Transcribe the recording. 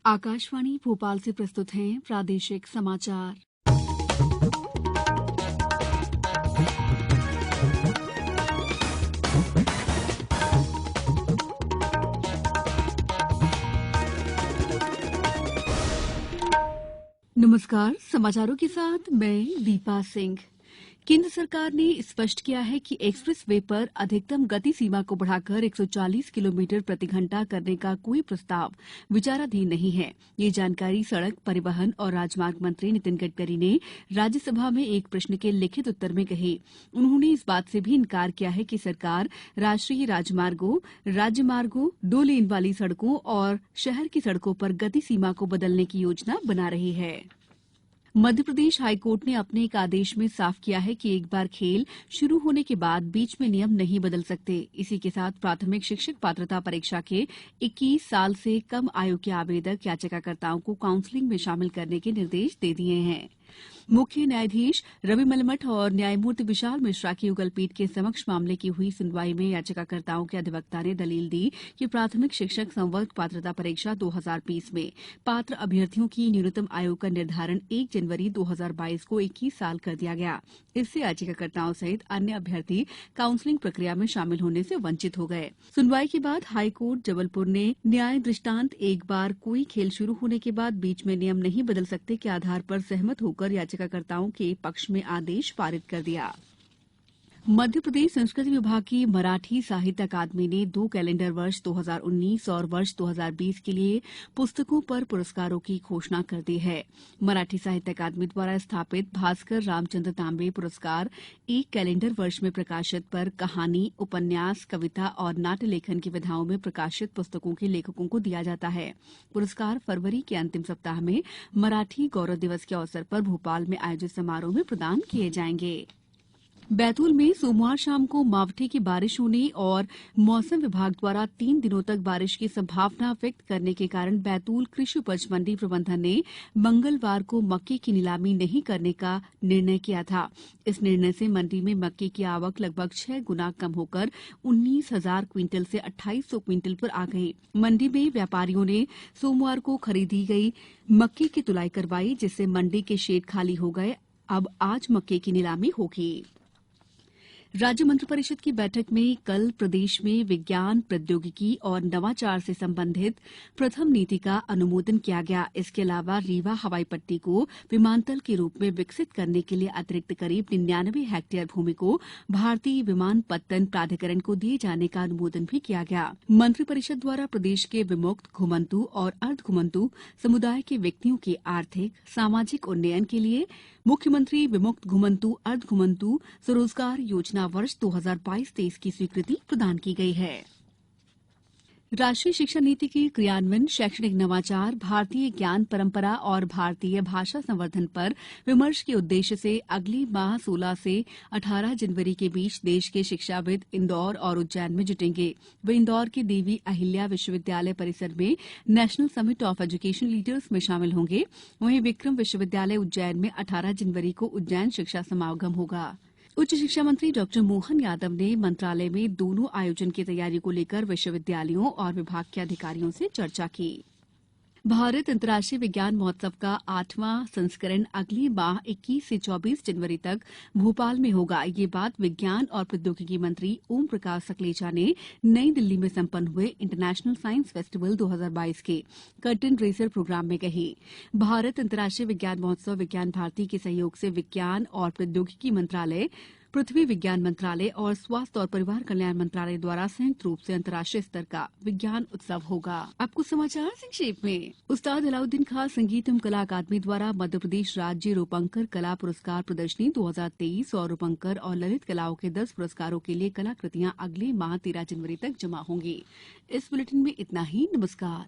आकाशवाणी भोपाल से प्रस्तुत हैं प्रादेशिक समाचार। नमस्कार, समाचारों के साथ मैं दीपा सिंह। केंद्र सरकार ने स्पष्ट किया है कि एक्सप्रेस वे पर अधिकतम गति सीमा को बढ़ाकर 140 किलोमीटर प्रति घंटा करने का कोई प्रस्ताव विचाराधीन नहीं है। ये जानकारी सड़क परिवहन और राजमार्ग मंत्री नितिन गडकरी ने राज्यसभा में एक प्रश्न के लिखित उत्तर में कही। उन्होंने इस बात से भी इनकार किया है कि सरकार राष्ट्रीय राजमार्गों, राज्य मार्गों, 2 लेन वाली सड़कों और शहर की सड़कों पर गति सीमा को बदलने की योजना बना रही है। मध्यप्रदेश हाईकोर्ट ने अपने एक आदेश में साफ किया है कि एक बार खेल शुरू होने के बाद बीच में नियम नहीं बदल सकते। इसी के साथ प्राथमिक शिक्षक पात्रता परीक्षा के 21 साल से कम आयु के आवेदक याचिकाकर्ताओं को काउंसलिंग में शामिल करने के निर्देश दे दिए हैं। मुख्य न्यायाधीश रवि मलमठ और न्यायमूर्ति विशाल मिश्रा की युगलपीठ के समक्ष मामले की हुई सुनवाई में याचिकाकर्ताओं के अधिवक्ता ने दलील दी कि प्राथमिक शिक्षक संवर्ग पात्रता परीक्षा 2020 में पात्र अभ्यर्थियों की न्यूनतम आयु का निर्धारण 1 जनवरी 2022 को 21 साल कर दिया गया। इससे याचिकाकर्ताओं सहित अन्य अभ्यर्थी काउंसलिंग प्रक्रिया में शामिल होने से वंचित हो गए। सुनवाई के बाद हाईकोर्ट जबलपुर ने न्याय दृष्टांत एक बार कोई खेल शुरू होने के बाद बीच में नियम नहीं बदल सकते के आधार पर सहमत होकर याचिकाकर्ताओं के पक्ष में आदेश पारित कर दिया। मध्य प्रदेश संस्कृति विभाग की मराठी साहित्य अकादमी ने 2 कैलेंडर वर्ष 2019 और वर्ष 2020 के लिए पुस्तकों पर पुरस्कारों की घोषणा कर दी है। मराठी साहित्य अकादमी द्वारा स्थापित भास्कर रामचंद्र तांबे पुरस्कार एक कैलेंडर वर्ष में प्रकाशित पर कहानी, उपन्यास, कविता और नाट्य लेखन की विधाओं में प्रकाशित पुस्तकों के लेखकों को दिया जाता है। पुरस्कार फरवरी के अंतिम सप्ताह में मराठी गौरव दिवस के अवसर पर भोपाल में आयोजित समारोह में प्रदान किए जाएंगे। बैतूल में सोमवार शाम को मावठे की बारिश होने और मौसम विभाग द्वारा 3 दिनों तक बारिश की संभावना व्यक्त करने के कारण बैतूल कृषि उपज मंडी प्रबंधन ने मंगलवार को मक्के की नीलामी नहीं करने का निर्णय किया था। इस निर्णय से मंडी में मक्के की आवक लगभग 6 गुना कम होकर 19,000 क्विंटल से 2,800 क्विंटल पर आ गई। मंडी में व्यापारियों ने सोमवार को खरीदी गई मक्के की तुलाई करवाई, जिससे मंडी के शेड खाली हो गए। अब आज मक्के की नीलामी होगी। राज्य मंत्रिपरिषद की बैठक में कल प्रदेश में विज्ञान, प्रौद्योगिकी और नवाचार से संबंधित प्रथम नीति का अनुमोदन किया गया। इसके अलावा रीवा हवाई पट्टी को विमानतल के रूप में विकसित करने के लिए अतिरिक्त करीब 99 हेक्टेयर भूमि को भारतीय विमानपत्तन प्राधिकरण को दिए जाने का अनुमोदन भी किया गया। मंत्रिपरिषद द्वारा प्रदेश के विमुक्त, घुमंतु और अर्ध घुमंतु समुदाय के व्यक्तियों के आर्थिक, सामाजिक उन्नयन के लिए मुख्यमंत्री विमुक्त, घुमंतु, अर्ध घुमंतु स्वरोजगार योजना वर्ष 2022-23 की स्वीकृति प्रदान की गई है। राष्ट्रीय शिक्षा नीति के क्रियान्वयन, शैक्षणिक नवाचार, भारतीय ज्ञान परंपरा और भारतीय भाषा संवर्धन पर विमर्श के उद्देश्य से अगले माह 16 से 18 जनवरी के बीच देश के शिक्षाविद इंदौर और उज्जैन में जुटेंगे। वे इंदौर के देवी अहिल्या विश्वविद्यालय परिसर में national summit of education leaders में शामिल होंगे। वहीं विक्रम विश्वविद्यालय उज्जैन में 18 जनवरी को उज्जैन शिक्षा समागम होगा। उच्च शिक्षा मंत्री डॉ मोहन यादव ने मंत्रालय में दोनों आयोजन की तैयारी को लेकर विश्वविद्यालयों और विभाग के अधिकारियों से चर्चा की। भारत अंतर्राष्ट्रीय विज्ञान महोत्सव का 8वां संस्करण अगले माह 21 से 24 जनवरी तक भोपाल में होगा। ये बात विज्ञान और प्रौद्योगिकी मंत्री ओम प्रकाश सकलेचा ने नई दिल्ली में संपन्न हुए इंटरनेशनल साइंस फेस्टिवल 2022 के कर्टन रेजर प्रोग्राम में कही। भारत अंतर्राष्ट्रीय विज्ञान महोत्सव विज्ञान भारती के सहयोग से विज्ञान और प्रौद्योगिकी मंत्रालय, पृथ्वी विज्ञान मंत्रालय और स्वास्थ्य और परिवार कल्याण मंत्रालय द्वारा संयुक्त रूप से अंतर्राष्ट्रीय स्तर का विज्ञान उत्सव होगा। अब कुछ समाचार संक्षेप में। उस्ताद अलाउद्दीन खां संगीत एवं कला अकादमी द्वारा मध्यप्रदेश राज्य रूपंकर कला पुरस्कार प्रदर्शनी 2023 और रूपंकर और ललित कलाओं के 10 पुरस्कारों के लिए कलाकृतियां अगले माह 13 जनवरी तक जमा होंगी। इस बुलेटिन में इतना ही। नमस्कार।